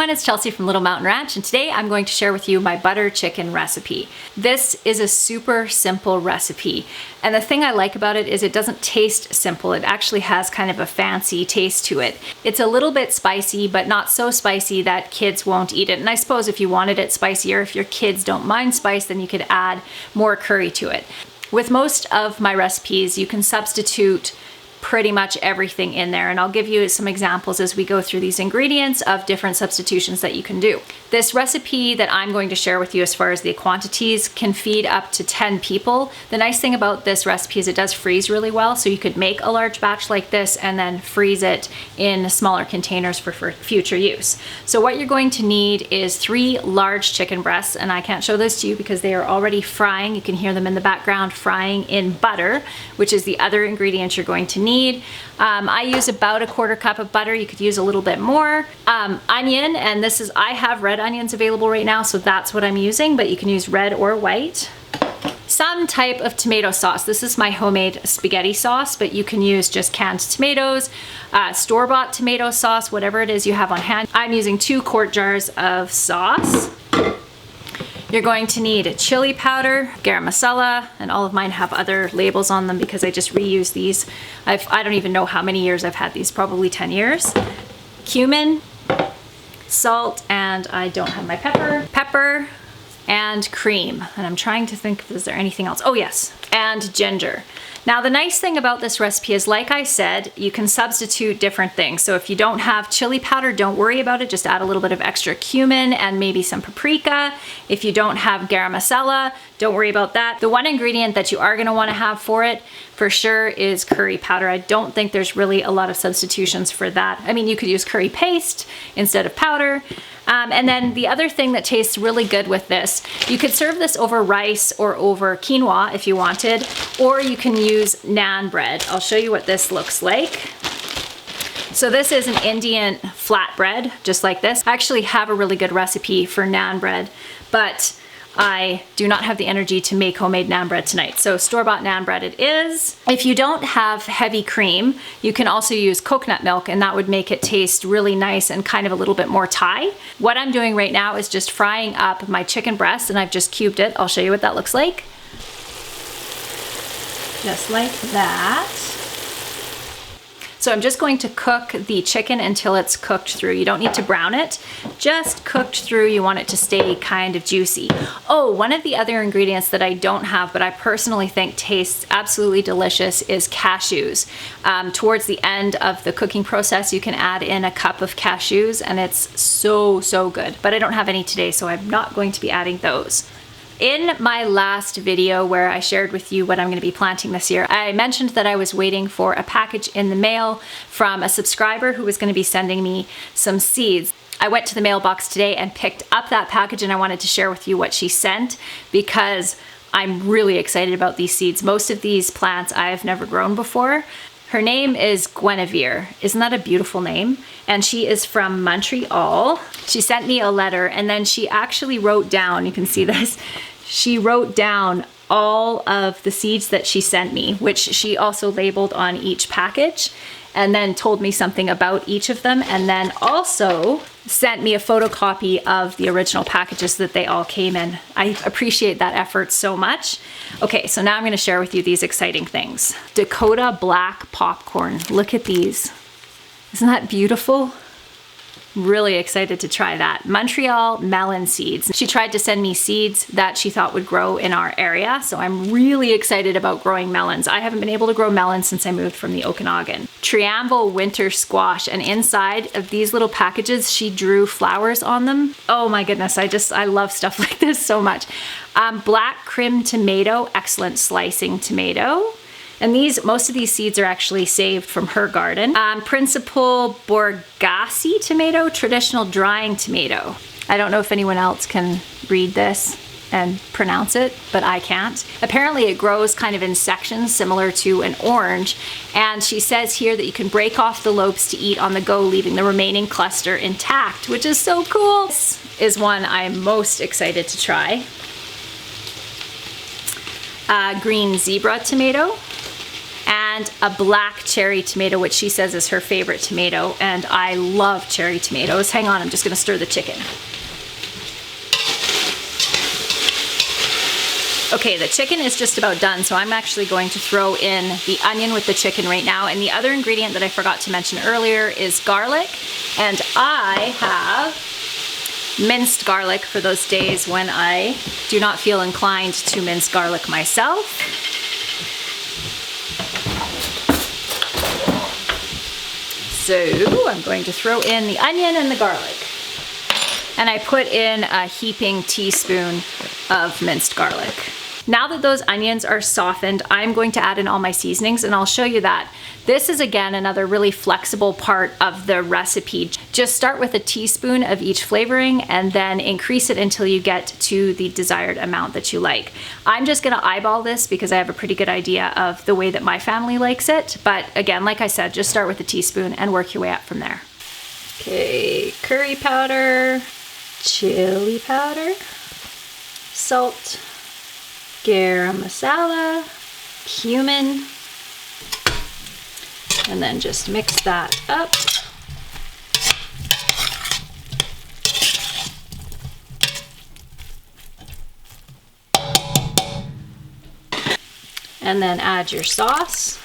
everyone, it's Chelsea from Little Mountain Ranch, and today I'm going to share with you my butter chicken recipe. This is a super simple recipe, and the thing I like about it is it doesn't taste simple. It actually has kind of a fancy taste to it. It's a little bit spicy, but not so spicy that kids won't eat it. And I suppose if you wanted it spicier, if your kids don't mind spice, then you could add more curry to it. With most of my recipes, you can substitute pretty much everything in there, and I'll give you some examples as we go through these ingredients of different substitutions that you can do. This recipe that I'm going to share with you as far as the quantities can feed up to 10 people. The nice thing about this recipe is it does freeze really well, so you could make a large batch like this and then freeze it in smaller containers for future use. So what you're going to need is 3 large chicken breasts, and I can't show those to you because they are already frying. You can hear them in the background frying in butter, which is the other ingredient you're going to need. I use about 1/4 cup of butter. You could use a little bit more. Onion, and I have red onions available right now, so that's what I'm using, but you can use red or white. Some type of tomato sauce. This is my homemade spaghetti sauce, but you can use just canned tomatoes, store-bought tomato sauce, whatever it is you have on hand. I'm using 2 quart jars of sauce. You're going to need chili powder, Garamasala, and all of mine have other labels on them because I just reuse these. I don't even know how many years I've had these, probably 10 years. Cumin, salt, and I don't have my pepper. Pepper and cream. And I'm trying to think, is there anything else? Oh yes, and ginger. Now the nice thing about this recipe is, like I said, you can substitute different things. So if you don't have chili powder, don't worry about it. Just add a little bit of extra cumin and maybe some paprika. If you don't have garam masala, don't worry about that. The one ingredient that you are gonna wanna have for it, for sure, is curry powder. I don't think there's really a lot of substitutions for that. I mean, you could use curry paste instead of powder. And then the other thing that tastes really good with this, you could serve this over rice or over quinoa if you wanted, or you can use naan bread. I'll show you what this looks like. So this is an Indian flatbread, just like this. I actually have a really good recipe for naan bread, but I do not have the energy to make homemade naan bread tonight. So store-bought naan bread it is. If you don't have heavy cream, you can also use coconut milk, and that would make it taste really nice and kind of a little bit more Thai. What I'm doing right now is just frying up my chicken breast, and I've just cubed it. I'll show you what that looks like. Just like that. So I'm just going to cook the chicken until it's cooked through. You don't need to brown it, just cooked through. You want it to stay kind of juicy. Oh, one of the other ingredients that I don't have, but I personally think tastes absolutely delicious, is cashews. Towards the end of the cooking process, you can add in a cup of cashews, and it's so good. But I don't have any today, so I'm not going to be adding those. In my last video where I shared with you what I'm going to be planting this year, I mentioned that I was waiting for a package in the mail from a subscriber who was going to be sending me some seeds. I went to the mailbox today and picked up that package, and I wanted to share with you what she sent because I'm really excited about these seeds. Most of these plants I've never grown before. Her name is Guinevere. Isn't that a beautiful name? And she is from Montreal. She sent me a letter, and then she actually wrote down, you can see this, she wrote down all of the seeds that she sent me, which she also labeled on each package, and then told me something about each of them, and then also sent me a photocopy of the original packages that they all came in. I appreciate that effort so much. Okay, so now I'm going to share with you these exciting things. Dakota black popcorn. Look at these. Isn't that beautiful? Really excited to try that. Montreal melon seeds. She tried to send me seeds that she thought would grow in our area, so I'm really excited about growing melons. I haven't been able to grow melons since I moved from the Okanagan. Triamble winter squash, and inside of these little packages, she drew flowers on them. Oh my goodness, I love stuff like this so much. Black crim tomato, excellent slicing tomato. And most of these seeds are actually saved from her garden. Principal Borgasi tomato, traditional drying tomato. I don't know if anyone else can read this and pronounce it, but I can't. Apparently it grows kind of in sections similar to an orange, and she says here that you can break off the lobes to eat on the go, leaving the remaining cluster intact, which is so cool. This is one I'm most excited to try. Green zebra tomato. And and a black cherry tomato, which she says is her favorite tomato, and I love cherry tomatoes. Hang on, I'm just gonna stir the chicken. Okay, the chicken is just about done, so I'm actually going to throw in the onion with the chicken right now. And the other ingredient that I forgot to mention earlier is garlic. And I have minced garlic for those days when I do not feel inclined to mince garlic myself. So I'm going to throw in the onion and the garlic. And I put in a heaping teaspoon of minced garlic. Now that those onions are softened, I'm going to add in all my seasonings, and I'll show you that. This is, again, another really flexible part of the recipe. Just start with a teaspoon of each flavoring and then increase it until you get to the desired amount that you like. I'm just gonna eyeball this because I have a pretty good idea of the way that my family likes it. But again, like I said, just start with a teaspoon and work your way up from there. Okay, curry powder, chili powder, salt, Garamasala, cumin, and then just mix that up. And then add your sauce.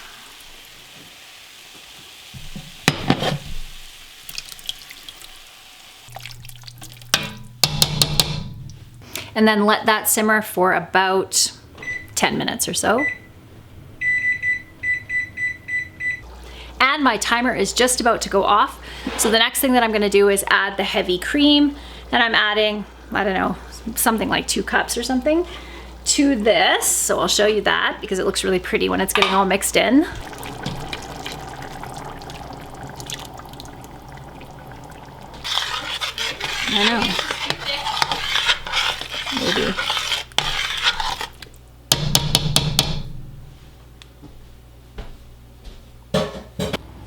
And then let that simmer for about 10 minutes or so. And my timer is just about to go off. So the next thing that I'm gonna do is add the heavy cream. And I'm adding, I don't know, something like 2 cups or something to this. So I'll show you that because it looks really pretty when it's getting all mixed in. I know. Maybe.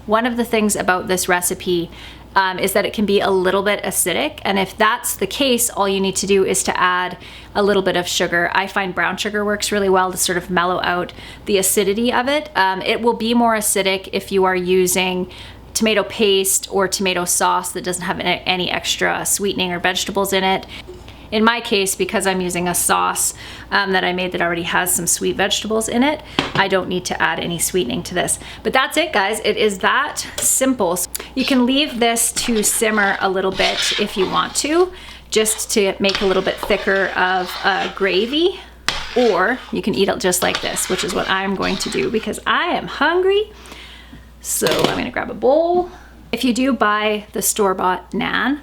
One of the things about this recipe is that it can be a little bit acidic, and if that's the case, all you need to do is to add a little bit of sugar. I find brown sugar works really well to sort of mellow out the acidity of it. It will be more acidic if you are using tomato paste or tomato sauce that doesn't have any extra sweetening or vegetables in it. In my case, because I'm using a sauce that I made that already has some sweet vegetables in it, I don't need to add any sweetening to this. But that's it, guys. It is that simple. You can leave this to simmer a little bit if you want to, just to make a little bit thicker of gravy, or you can eat it just like this, which is what I'm going to do because I am hungry. So I'm gonna grab a bowl. If you do buy the store-bought naan,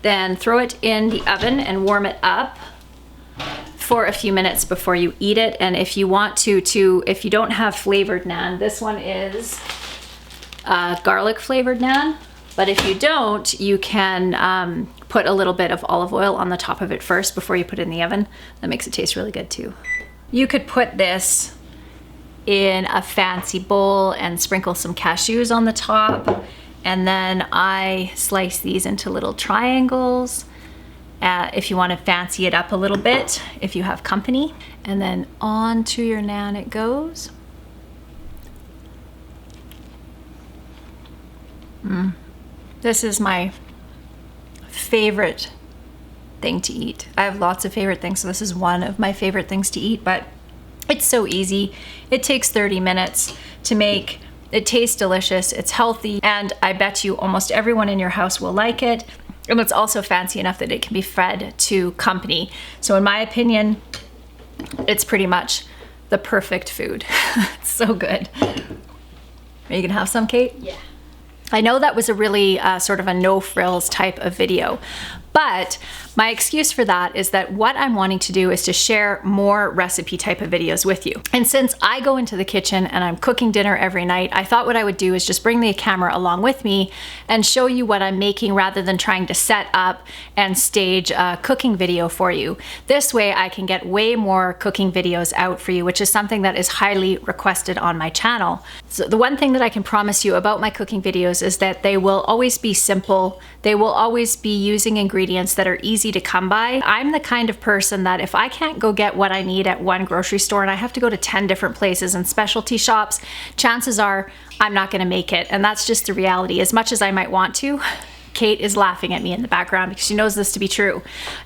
then throw it in the oven and warm it up for a few minutes before you eat it. And if you want to, if you don't have flavored naan, this one is garlic flavored naan. But if you don't, you can put a little bit of olive oil on the top of it first before you put it in the oven. That makes it taste really good too. You could put this in a fancy bowl and sprinkle some cashews on the top. And then I slice these into little triangles if you want to fancy it up a little bit, if you have company. And then onto your naan it goes. This is my favorite thing to eat. I have lots of favorite things, so this is one of my favorite things to eat, but it's so easy. It takes 30 minutes to make. It tastes delicious, it's healthy, and I bet you almost everyone in your house will like it. And it's also fancy enough that it can be fed to company. So in my opinion, it's pretty much the perfect food. It's so good. Are you gonna have some, Kate? Yeah. I know that was a really sort of a no frills type of video, but my excuse for that is that what I'm wanting to do is to share more recipe type of videos with you. And since I go into the kitchen and I'm cooking dinner every night, I thought what I would do is just bring the camera along with me and show you what I'm making rather than trying to set up and stage a cooking video for you. This way I can get way more cooking videos out for you, which is something that is highly requested on my channel. So the one thing that I can promise you about my cooking videos is that they will always be simple. They will always be using ingredients ingredients that are easy to come by. I'm the kind of person that if I can't go get what I need at one grocery store and I have to go to 10 different places and specialty shops, chances are I'm not gonna make it. And that's just the reality. As much as I might want to, Kate is laughing at me in the background because she knows this to be true.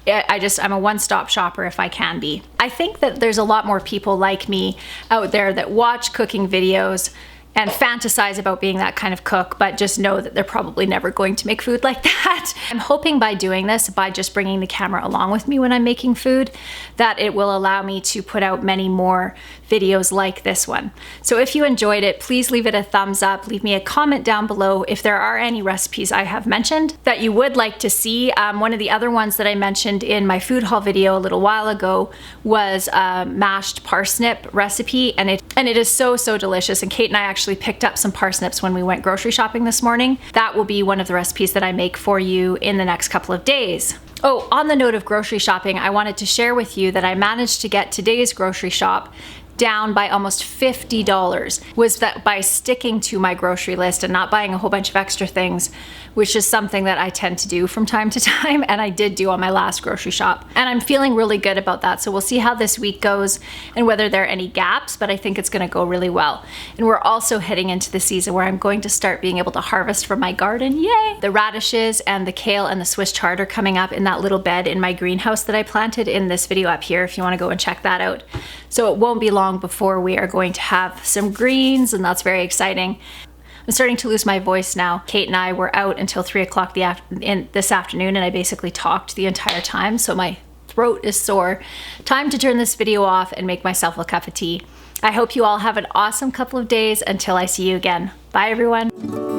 I'm a one-stop shopper if I can be. I think that there's a lot more people like me out there that watch cooking videos and fantasize about being that kind of cook, but just know that they're probably never going to make food like that. I'm hoping by doing this, by just bringing the camera along with me when I'm making food, that it will allow me to put out many more videos like this one. So if you enjoyed it, please leave it a thumbs up. Leave me a comment down below if there are any recipes I have mentioned that you would like to see. One of the other ones that I mentioned in my food haul video a little while ago was a mashed parsnip recipe, and it is so delicious. And Kate and I actually picked up some parsnips when we went grocery shopping this morning. That will be one of the recipes that I make for you in the next couple of days. Oh, on the note of grocery shopping, I wanted to share with you that I managed to get today's grocery shop down by almost $50. Was that by sticking to my grocery list and not buying a whole bunch of extra things, which is something that I tend to do from time to time, and I did do on my last grocery shop. And I'm feeling really good about that. So we'll see how this week goes and whether there are any gaps, but I think it's gonna go really well. And we're also heading into the season where I'm going to start being able to harvest from my garden, yay! The radishes and the kale and the Swiss chard are coming up in that little bed in my greenhouse that I planted in this video up here if you wanna go and check that out. So it won't be long before we are going to have some greens, and that's very exciting. I'm starting to lose my voice now. Kate and I were out until 3 o'clock this afternoon, and I basically talked the entire time, so my throat is sore. Time to turn this video off and make myself a cup of tea. I hope you all have an awesome couple of days until I see you again. Bye everyone.